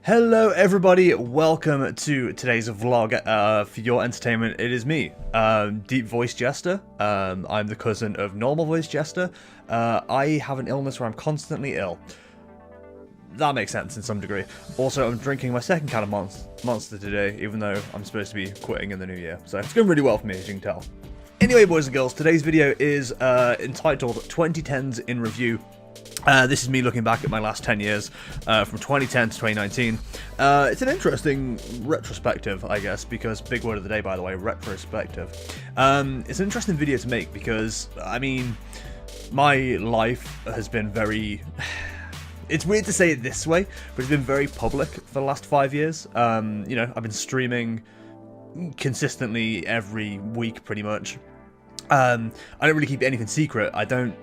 Hello everybody, welcome to today's vlog. For your entertainment, it is me, Deep Voice Jester. I'm the cousin of Normal Voice Jester. I have an illness where I'm constantly ill. That makes sense in some degree. Also, I'm drinking my second can of Monster today, even though I'm supposed to be quitting in the new year. So it's going really well for me, as you can tell. Anyway, boys and girls, today's video is entitled 2010's in Review. This is me looking back at my last 10 years, from 2010 to 2019. It's an interesting retrospective, I guess, because big word of the day, by the way, retrospective. It's an interesting video to make because, I mean, my life has been very... It's weird to say it this way, but it's been very public for the last 5 years. You know, I've been streaming consistently every week, pretty much. I don't really keep anything secret. I don't,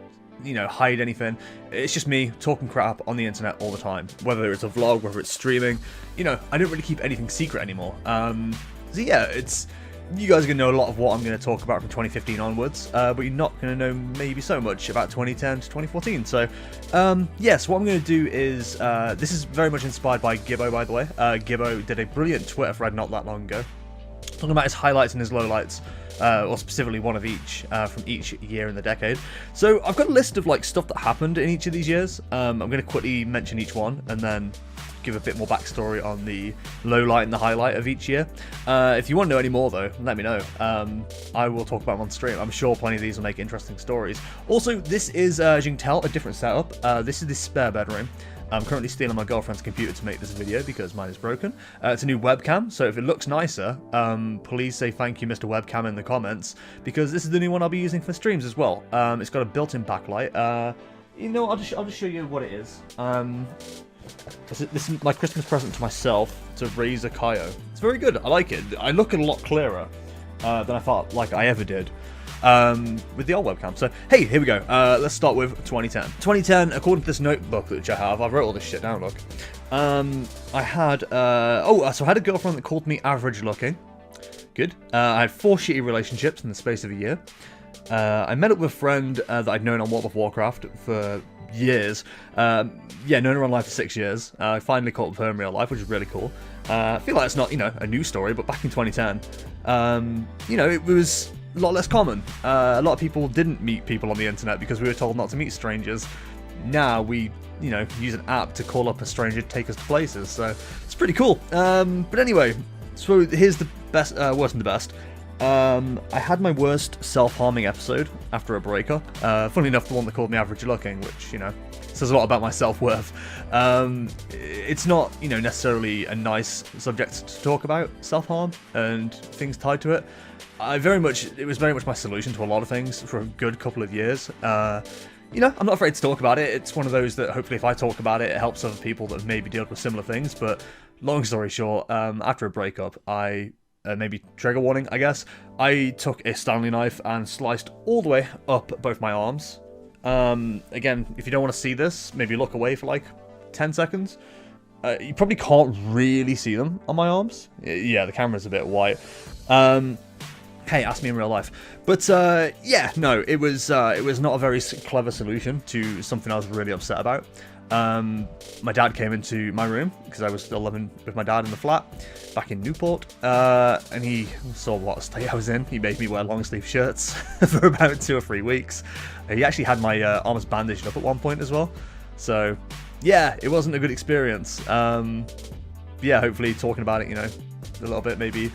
you know, hide anything. It's just me talking crap on the internet all the time, whether it's a vlog, whether it's streaming. You know, I don't really keep anything secret anymore. So yeah, you guys are going to know a lot of what I'm going to talk about from 2015 onwards, but you're not going to know maybe so much about 2010 to 2014. So yes, what I'm going to do is, this is very much inspired by Gibbo, by the way. Gibbo did a brilliant Twitter thread not that long ago, talking about his highlights and his lowlights. Or specifically one of each from each year in the decade. So I've got a list of like stuff that happened in each of these years. I'm going to quickly mention each one and then give a bit more backstory on the low light and the highlight of each year. If you want to know any more though, let me know. I will talk about them on stream. I'm sure plenty of these will make interesting stories. Also, this is, as you can tell, a different setup. This is the spare bedroom. I'm currently stealing my girlfriend's computer to make this video because mine is broken. It's a new webcam, so if it looks nicer, please say thank you, Mr. Webcam, in the comments, because this is the new one I'll be using for streams as well. It's got a built-in backlight. You know, I'll just show you what it is. This is my Christmas present to myself, to Razer Kaio. It's very good. I like it. I look a lot clearer than I thought like I ever did. With the old webcam. So, hey, here we go. Let's start with 2010. 2010, according to this notebook which I have, I've wrote all this shit down, look. I had, so I had a girlfriend that called me average looking. Good. I had 4 shitty relationships in the space of a year. I met up with a friend that I'd known on World of Warcraft for years. Yeah, known her on live for 6 years. I finally caught up with her in real life, which is really cool. I feel like it's not, you know, a new story, but back in 2010, you know, it was a lot less common. A lot of people didn't meet people on the internet because we were told not to meet strangers. Now we, you know, use an app to call up a stranger to take us to places, so it's pretty cool. But anyway, so here's the best, worst and the best. I had my worst self-harming episode after a breakup. Funny enough, the one that called me average looking, which, you know, says a lot about my self-worth. It's not, you know, necessarily a nice subject to talk about, self-harm and things tied to it. It was very much my solution to a lot of things for a good couple of years. You know, I'm not afraid to talk about it. It's one of those that hopefully if I talk about it, it helps other people that maybe deal with similar things. But long story short, after a breakup, maybe trigger warning, I guess, I took a Stanley knife and sliced all the way up both my arms. Again, if you don't want to see this, maybe look away for like 10 seconds. You probably can't really see them on my arms. Yeah, the camera's a bit white. Hey, ask me in real life. But yeah, no, it was not a very clever solution to something I was really upset about. My dad came into my room because I was still living with my dad in the flat back in Newport, and he saw what state I was in. He made me wear long sleeve shirts for about 2 or 3 weeks. He actually had my arms bandaged up at one point as well. So yeah, it wasn't a good experience. Yeah, hopefully talking about it, you know, a little bit maybe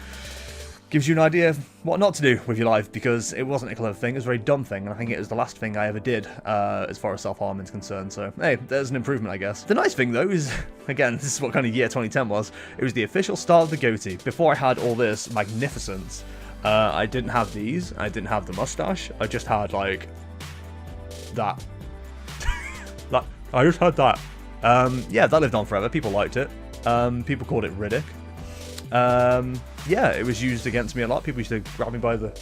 gives you an idea of what not to do with your life, because it wasn't a clever thing, it was a very dumb thing, and I think it was the last thing I ever did as far as self-harming is concerned, so hey, there's an improvement, I guess. The nice thing though is, again, this is what kind of year 2010 was, it was the official start of the goatee. Before I had all this magnificence, I didn't have these, I didn't have the mustache, I just had like, that. I just had that. Yeah, that lived on forever, people liked it, people called it Riddick. Yeah, it was used against me a lot. People used to grab me by the...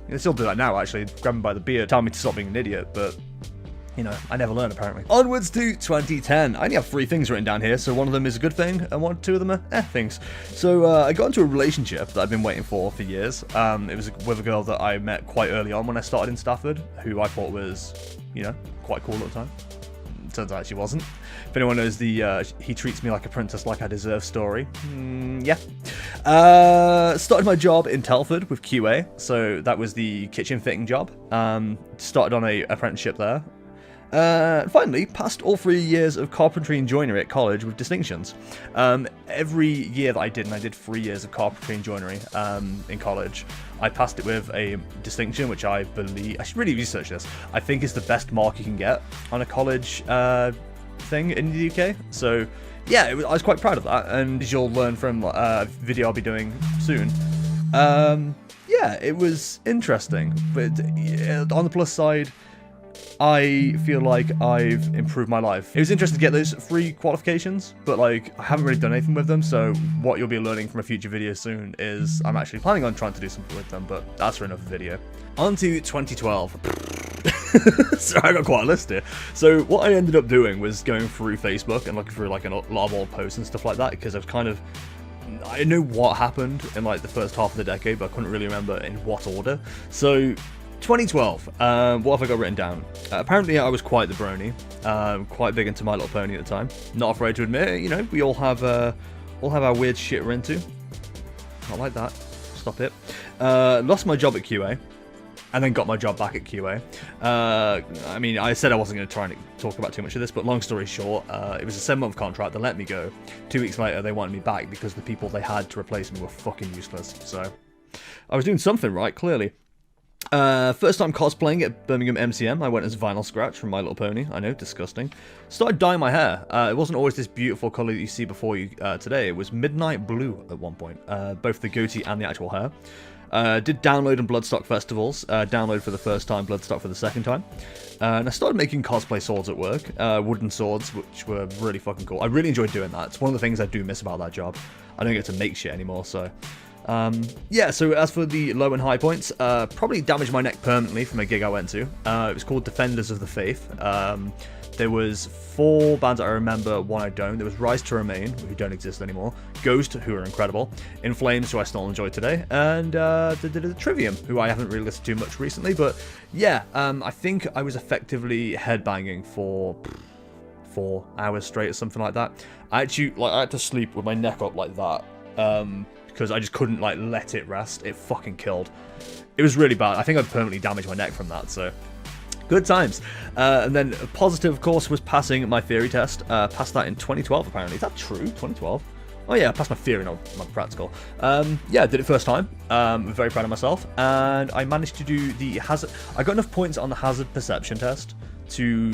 They still do that now, actually. Grab me by the beard, tell me to stop being an idiot, but... You know, I never learned, apparently. Onwards to 2010. I only have 3 things written down here, so one of them is a good thing, and 2 of them are things. So, I got into a relationship that I've been waiting for years. It was with a girl that I met quite early on when I started in Stafford, who I thought was, you know, quite cool at the time. Turns out she wasn't. If anyone knows the he treats me like a princess like I deserve story, yeah. Started my job in Telford with QA, so that was the kitchen fitting job. Started on a apprenticeship there. Finally, passed all 3 years of carpentry and joinery at college with distinctions. Every year that I did, and I did 3 years of carpentry and joinery in college, I passed it with a distinction, which I believe, I should really research this, I think is the best mark you can get on a college thing in the UK. So yeah, I was quite proud of that, and as you'll learn from a video I'll be doing soon, yeah, it was interesting, but on the plus side, I feel like I've improved my life. It was interesting to get those 3 qualifications, but like, I haven't really done anything with them, so what you'll be learning from a future video soon is I'm actually planning on trying to do something with them, but that's for another video. On to 2012. So I got quite a list here. So what I ended up doing was going through Facebook and looking through like a lot of old posts and stuff like that, because I was kind of, I knew what happened in like the first half of the decade, but I couldn't really remember in what order. So 2012, what have I got written down? Apparently I was quite the brony, quite big into My Little Pony at the time. Not afraid to admit it, you know, we all have our weird shit we're into. Not like that, stop it. Lost my job at QA, and then got my job back at QA. I mean, I said I wasn't going to try and talk about too much of this, but long story short, it was a 7-month contract, they let me go. 2 weeks later, they wanted me back because the people they had to replace me were fucking useless, so I was doing something right, clearly. First time cosplaying at Birmingham Mcm, I went as Vinyl Scratch from My Little Pony. I know, disgusting. Started dyeing my hair. It wasn't always this beautiful colour that you see before you today. It was midnight blue at one point, both the goatee and the actual hair. Did download and Bloodstock festivals. Download for the first time, Bloodstock for the second time. And I started making cosplay swords at work. Wooden swords, which were really fucking cool. I really enjoyed doing that. It's one of the things I do miss about that job. I don't get to make shit anymore, so... yeah, so as for the low and high points, probably damaged my neck permanently from a gig I went to. It was called Defenders of the Faith. There was 4 bands that I remember, 1 I don't. There was Rise to Remain, who don't exist anymore, Ghost, who are incredible, In Flames, who I still enjoy today, and the Trivium, who I haven't really listened to much recently, but yeah, I think I was effectively headbanging for 4 hours straight or something like that. I had to sleep with my neck up like that, because I just couldn't like let it rest. It fucking killed. It was really bad. I think I permanently damaged my neck from that, so good times. And then a positive, of course, was passing my theory test. Passed that in 2012, apparently. Is that true? 2012? Oh yeah, I passed my theory, not my practical. Yeah, did it first time. Very proud of myself. And I managed to do the hazard... I got enough points on the hazard perception test to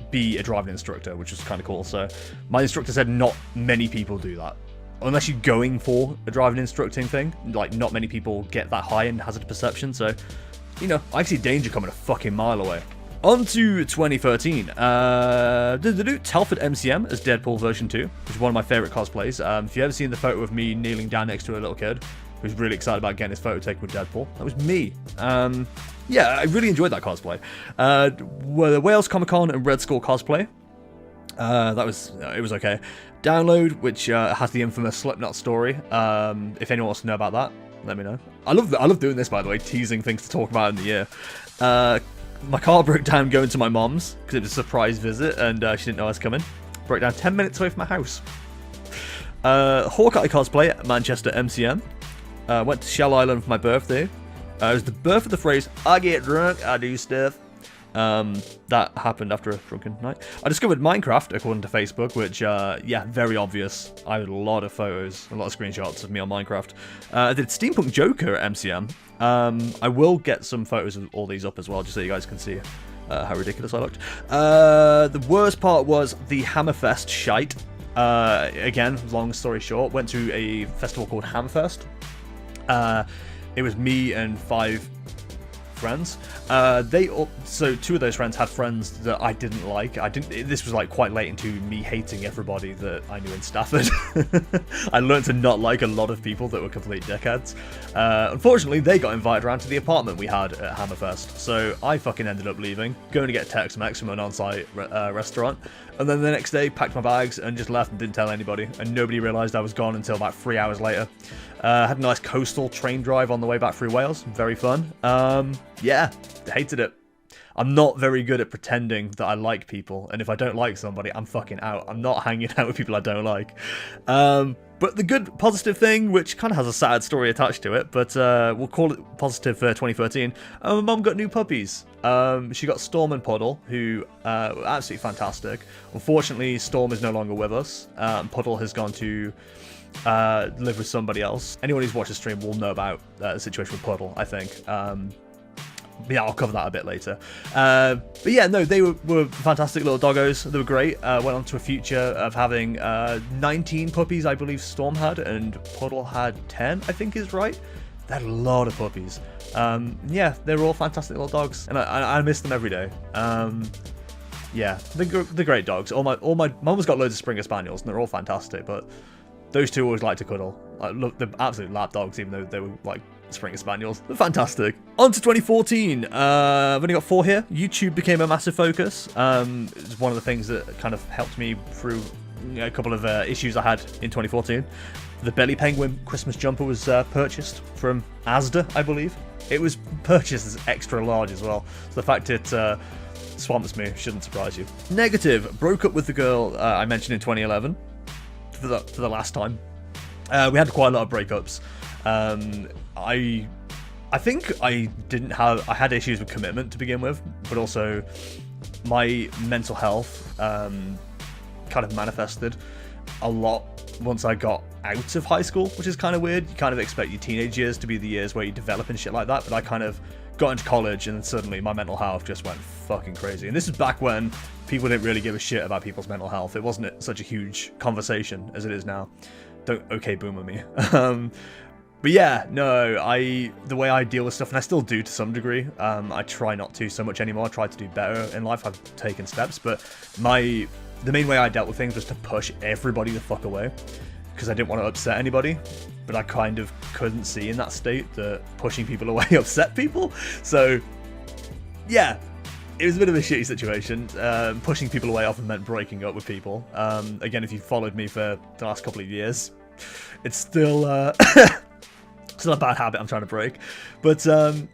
be a driving instructor, which was kind of cool. So my instructor said not many people do that. Unless you're going for a driving instructing thing, like, not many people get that high in hazard perception, so, you know, I see danger coming a fucking mile away. On to 2013, Telford MCM as Deadpool version 2, which is one of my favourite cosplays. If you've ever seen the photo of me kneeling down next to a little kid who's really excited about getting his photo taken with Deadpool, that was me. Yeah, I really enjoyed that cosplay. Were the Wales Comic Con and Red Skull cosplay. It was okay. Download, which has the infamous Slipknot story. If anyone wants to know about that, let me know. I love doing this, by the way, teasing things to talk about in the year. My car broke down going to my mom's because it was a surprise visit and she didn't know I was coming. Broke down 10 minutes away from my house. Hawkeye cosplay at Manchester MCM. Went to Shell Island for my birthday. It was the birth of the phrase, I get drunk, I do stuff. That happened after a drunken night. I discovered Minecraft, according to Facebook, which, yeah, very obvious. I had a lot of photos, a lot of screenshots of me on Minecraft. I did Steampunk Joker at MCM. I will get some photos of all these up as well, just so you guys can see how ridiculous I looked. The worst part was the Hammerfest shite. Again, long story short, went to a festival called Hammerfest. It was me and 5 friends. So 2 of those friends had friends that I didn't like. This was like quite late into me hating everybody that I knew in Stafford. I learned to not like a lot of people that were complete dickheads. Unfortunately, they got invited around to the apartment we had at Hammerfest, so I fucking ended up leaving, going to get Tex-Mex from an on-site restaurant, and then the next day packed my bags and just left and didn't tell anybody, and nobody realised I was gone until about 3 hours later. Had a nice coastal train drive on the way back through Wales, very fun. Yeah, hated it. I'm not very good at pretending that I like people, and if I don't like somebody, I'm fucking out. I'm not hanging out with people I don't like. But the good positive thing, which kind of has a sad story attached to it, but we'll call it positive for 2013, my mum got new puppies. She got Storm and Puddle, who were absolutely fantastic. Unfortunately, Storm is no longer with us. Puddle has gone to live with somebody else. Anyone who's watched the stream will know about the situation with Puddle, I think. But yeah, I'll cover that a bit later. But yeah, no, they were fantastic little doggos. They were great. Went on to a future of having 19 puppies, I believe Storm had, and Puddle had 10, I think is right. They had a lot of puppies. Yeah, they were all fantastic little dogs, and I miss them every day. Yeah, they're great dogs. My mum's got loads of Springer Spaniels, and they're all fantastic, but those two always like to cuddle. Look, they're absolute lap dogs, even though they were like Springer Spaniels. They're fantastic. On to 2014. I've only got 4 here. YouTube became a massive focus. It was one of the things that kind of helped me through a couple of issues I had in 2014. The Belly Penguin Christmas jumper was purchased from Asda, I believe. It was purchased as extra large as well. So the fact it swamps me shouldn't surprise you. Negative. Broke up with the girl I mentioned in 2011 for the last time. We had quite a lot of breakups. I think I had issues with commitment to begin with, but also my mental health kind of manifested a lot once I got out of high school, which is kind of weird. You kind of expect your teenage years to be the years where you develop and shit like that, but I kind of got into college and then suddenly my mental health just went fucking crazy. And this is back when people didn't really give a shit about people's mental health. It wasn't such a huge conversation as it is now. Don't okay boomer me. But yeah, no, the way I deal with stuff, and I still do to some degree, I try not to so much anymore. I try to do better in life. I've taken steps, but the main way I dealt with things was to push everybody the fuck away, because I didn't want to upset anybody, but I kind of couldn't see in that state that pushing people away upset people. So yeah, it was a bit of a shitty situation. Pushing people away often meant breaking up with people. Again, if you followed me for the last couple of years, it's still still a bad habit I'm trying to break. But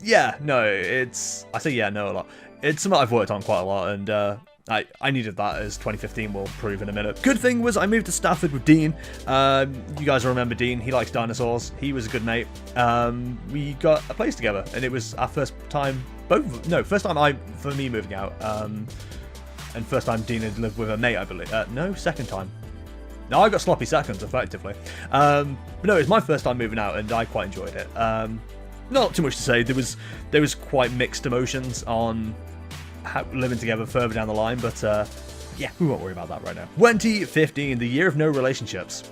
yeah, no, I say yeah, no a lot. It's something I've worked on quite a lot, and I needed that, as 2015 will prove in a minute. Good thing was I moved to Stafford with Dean. You guys will remember Dean. He likes dinosaurs. He was a good mate. We got a place together, and it was our first time. First time for me moving out, and first time Dean had lived with a mate, I believe. No, second time. No, I got sloppy seconds, effectively. But no, it was my first time moving out, and I quite enjoyed it. Not too much to say. There was quite mixed emotions on living together further down the line, but yeah, we won't worry about that right now. 2015, the year of no relationships.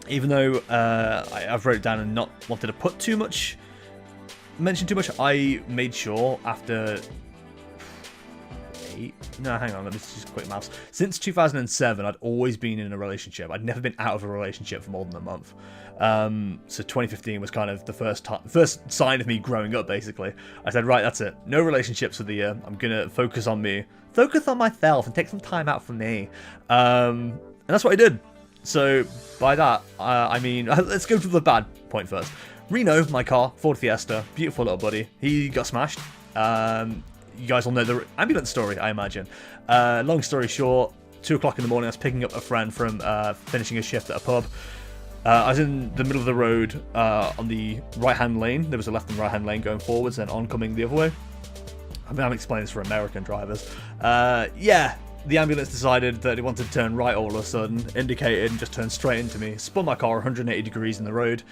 Even though I've wrote it down and not wanted to mention too much, I made sure after hang on, let me just quick maths. Since 2007, I'd always been in a relationship. I'd never been out of a relationship for more than a month. So 2015 was kind of the first sign of me growing up, basically. I said, right, that's it. No relationships for the year. I'm going to focus on me. Focus on myself and take some time out for me. And that's what I did. So by that, I mean, let's go to the bad point first. Reno, my car, Ford Fiesta, beautiful little buddy. He got smashed. You guys all know the ambulance story, I imagine. Long story short, 2 o'clock in the morning, I was picking up a friend from finishing a shift at a pub. I was in the middle of the road on the right-hand lane. There was a left and right-hand lane going forwards and oncoming the other way. I mean, I'm explaining this for American drivers. Yeah, the ambulance decided that it wanted to turn right all of a sudden, indicated, and just turned straight into me. Spun my car 180 degrees in the road.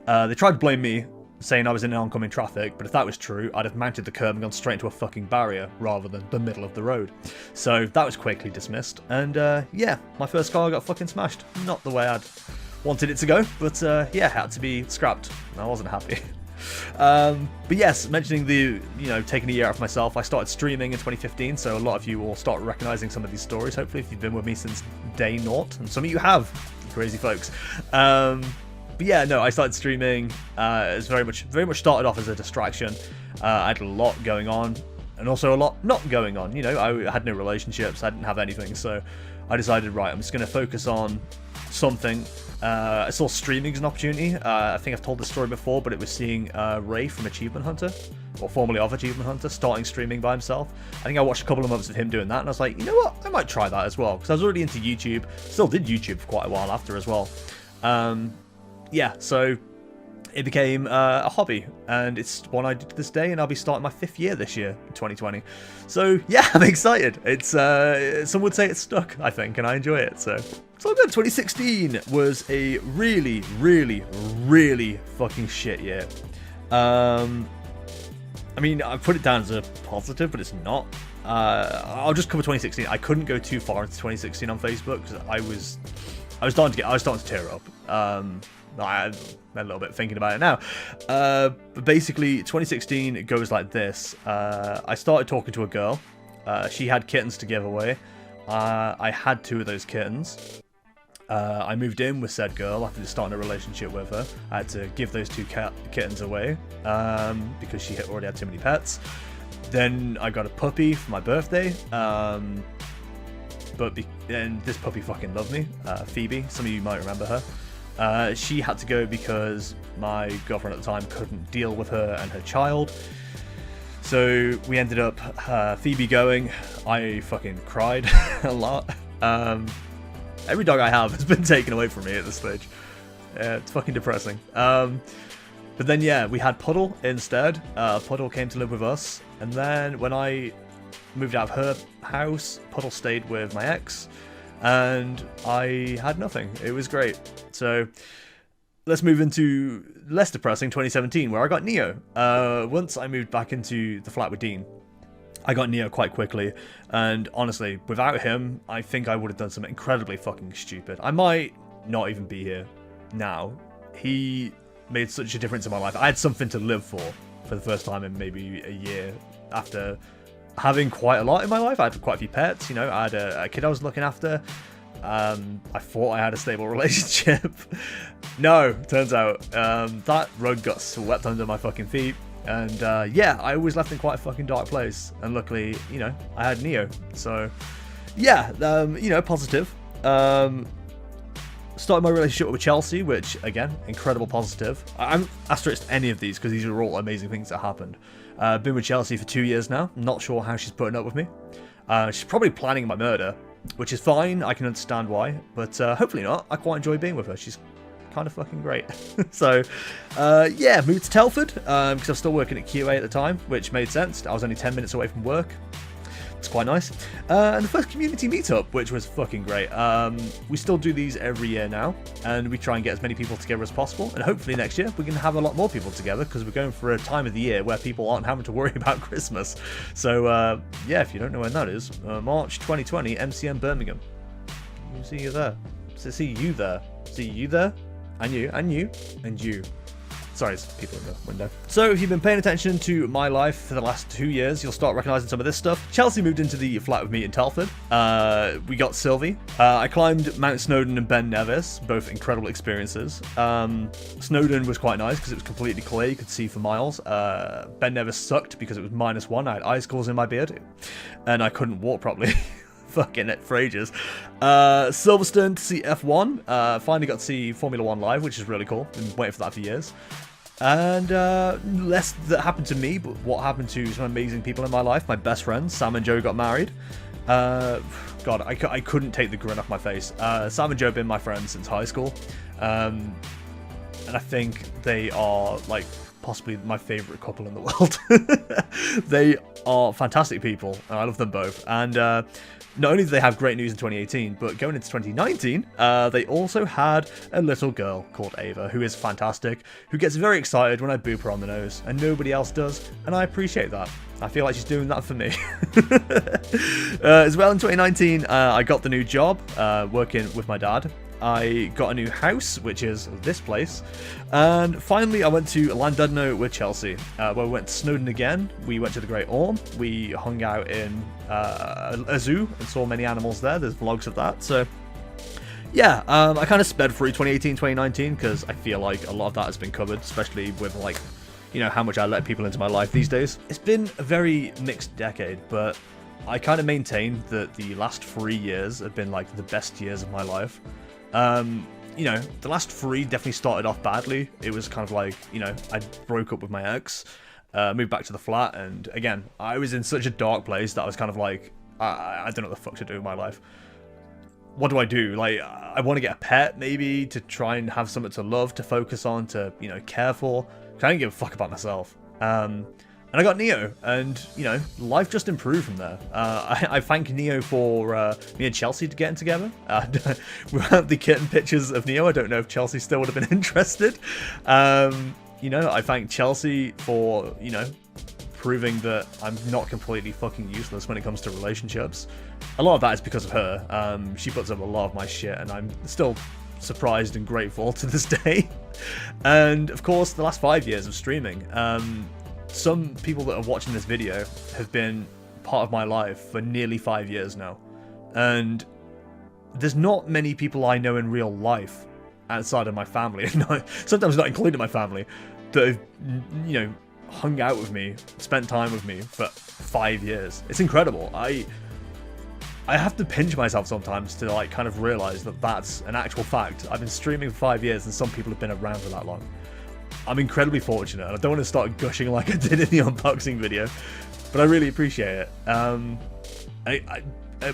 They tried to blame me, saying I was in oncoming traffic, but if that was true, I'd have mounted the curb and gone straight into a fucking barrier rather than the middle of the road. So that was quickly dismissed, and yeah, my first car got fucking smashed. Not the way I'd wanted it to go, but yeah, had to be scrapped. I wasn't happy. But yes, mentioning taking a year out for myself, I started streaming in 2015, so a lot of you will start recognizing some of these stories, hopefully, if you've been with me since day 0, and some of you have, you crazy folks. But yeah, no, I started streaming. It's very much started off as a distraction. I had a lot going on, and also a lot not going on. You know, I had no relationships, I didn't have anything, so I decided, right, I'm just going to focus on something. I saw streaming as an opportunity. I think I've told this story before, but it was seeing Ray from Achievement Hunter. or formerly of Achievement Hunter, starting streaming by himself. I think I watched a couple of months of him doing that, and I was like, you know what, I might try that as well, because I was already into YouTube, still did YouTube for quite a while after as well. Yeah, so it became a hobby, and it's one I do to this day, and I'll be starting my 5th year this year, 2020. So yeah, I'm excited. It's some would say it's stuck, I think, and I enjoy it, so it's all good. 2016 was a really, really, really fucking shit year. I mean, I put it down as a positive, but it's not. I'll just cover 2016. I couldn't go too far into 2016 on Facebook because I was starting to tear up. I had a little bit thinking about it now. But basically, 2016 goes like this. I started talking to a girl. She had kittens to give away. I had 2 of those kittens. I moved in with said girl after starting a relationship with her. I had to give those 2 kittens away because she already had too many pets. Then I got a puppy for my birthday. And this puppy fucking loved me. Phoebe, some of you might remember her. She had to go because my girlfriend at the time couldn't deal with her and her child. So we ended up Phoebe going. I fucking cried a lot. Every dog I have has been taken away from me at this stage. It's fucking depressing. But then yeah, we had Puddle instead. Puddle came to live with us, and then when I moved out of her house, Puddle stayed with my ex, and I had nothing. It was great. So let's move into less depressing 2017, where I got Neo. Once I moved back into the flat with Dean, I got Neo quite quickly, and honestly, without him, I think I would have done something incredibly fucking stupid. I might not even be here now. He made such a difference in my life. I had something to live for the first time in maybe a year after having quite a lot in my life. I had quite a few pets, you know, I had a kid I was looking after. I thought I had a stable relationship. No, turns out that rug got swept under my fucking feet. And yeah, I was left in quite a fucking dark place. And luckily, you know, I had Neo. So yeah, you know, positive. Started my relationship with Chelsea, which again, incredible positive. I'm asterisk any of these because these are all amazing things that happened. Been with Chelsea for 2 years now. Not sure how she's putting up with me. She's probably planning my murder, which is fine. I can understand why, but hopefully not. I quite enjoy being with her. She's kind of fucking great. So yeah, moved to Telford because I was still working at QA at the time, which made sense. I was only 10 minutes away from work. It's quite nice. And the first community meetup, which was fucking great. We still do these every year now, and we try and get as many people together as possible, and hopefully next year we can have a lot more people together, because we're going for a time of the year where people aren't having to worry about Christmas. So yeah, if you don't know when that is, March 2020, MCM Birmingham. We'll see you there. See you there. See you there. And you, and you, and you. Sorry, there's people in the window. So if you've been paying attention to my life for the last 2 years, you'll start recognizing some of this stuff. Chelsea moved into the flat with me in Telford. We got Sylvie. I climbed Mount Snowdon and Ben Nevis, both incredible experiences. Snowdon was quite nice because it was completely clear, you could see for miles. Ben Nevis sucked because it was -1. I had icicles in my beard, and I couldn't walk properly. Fucking it for ages. Silverstone to see F1. Finally got to see Formula 1 live, which is really cool. Been waiting for that for years. And less that happened to me, but what happened to some amazing people in my life. My best friends, Sam and Joe, got married. God, I couldn't take the grin off my face. Sam and Joe have been my friends since high school. And I think they are, like, possibly my favorite couple in the world. They are fantastic people, and I love them both. And not only did they have great news in 2018, but going into 2019, they also had a little girl called Ava, who is fantastic, who gets very excited when I boop her on the nose, and nobody else does, and I appreciate that. I feel like she's doing that for me. As well, in 2019, I got the new job, working with my dad. I got a new house, which is this place, and finally I went to Llandudno with Chelsea, where we went to Snowdon again. We went to the Great Orme, we hung out in a zoo and saw many animals there. There's vlogs of that. So yeah, I kind of sped through 2018, 2019, because I feel like a lot of that has been covered, especially with, like, you know, how much I let people into my life these days. It's been a very mixed decade, but I kind of maintain that the last 3 years have been, like, the best years of my life. You know, the last 3 definitely started off badly. It was kind of like, you know, I broke up with my ex, moved back to the flat, and again, I was in such a dark place that I was kind of like, I don't know what the fuck to do with my life. What do I do? Like, I want to get a pet, maybe, to try and have something to love, to focus on, to, you know, care for. I didn't give a fuck about myself. And I got Neo, and, you know, life just improved from there. I thank Neo for me and Chelsea getting together. We have the kitten pictures of Neo. I don't know if Chelsea still would have been interested. You know, I thank Chelsea for, you know, proving that I'm not completely fucking useless when it comes to relationships. A lot of that is because of her. She puts up a lot of my shit, and I'm still surprised and grateful to this day. And, of course, the last 5 years of streaming. Some people that are watching this video have been part of my life for nearly 5 years now. And there's not many people I know in real life outside of my family, sometimes not including my family, that have, you know, hung out with me, spent time with me for 5 years. It's incredible. I have to pinch myself sometimes to, like, kind of realize that that's an actual fact. I've been streaming for 5 years, and some people have been around for that long. I'm incredibly fortunate, and I don't want to start gushing like I did in the unboxing video, but I really appreciate it. I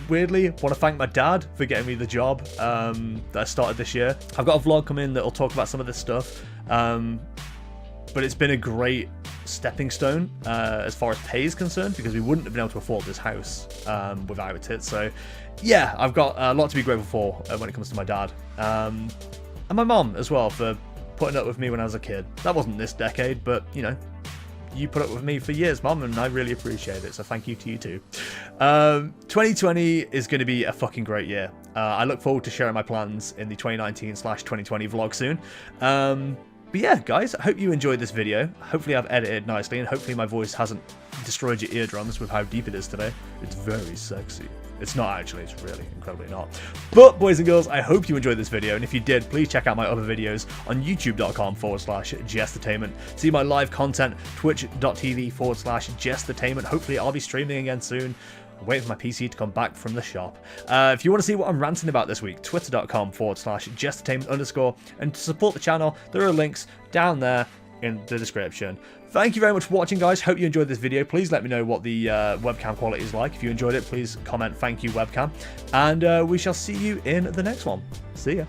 weirdly want to thank my dad for getting me the job that I started this year. I've got a vlog coming that'll talk about some of this stuff, but it's been a great stepping stone as far as pay is concerned, because we wouldn't have been able to afford this house without it. So yeah, I've got a lot to be grateful for when it comes to my dad, and my mom as well for putting up with me when I was a kid. That wasn't this decade, but you know, you put up with me for years, Mom, and I really appreciate it, so thank you to you too. 2020 is going to be a fucking great year. I look forward to sharing my plans in the 2019/2020 vlog soon. But yeah, guys, I hope you enjoyed this video. Hopefully I've edited nicely, and hopefully my voice hasn't destroyed your eardrums with how deep it is today. It's very sexy. It's not actually, it's really incredibly not. But boys and girls, I hope you enjoyed this video, and if you did, please check out my other videos on youtube.com/jestertainment. See my live content, twitch.tv/jestertainment. Hopefully I'll be streaming again soon. I'm waiting for my PC to come back from the shop. If you want to see what I'm ranting about this week, twitter.com/jestertainment_, and to support the channel, there are links down there in the description. Thank you very much for watching, guys. Hope you enjoyed this video. Please let me know what the webcam quality is like. If you enjoyed it, please comment "thank you webcam," and we shall see you in the next one. See ya.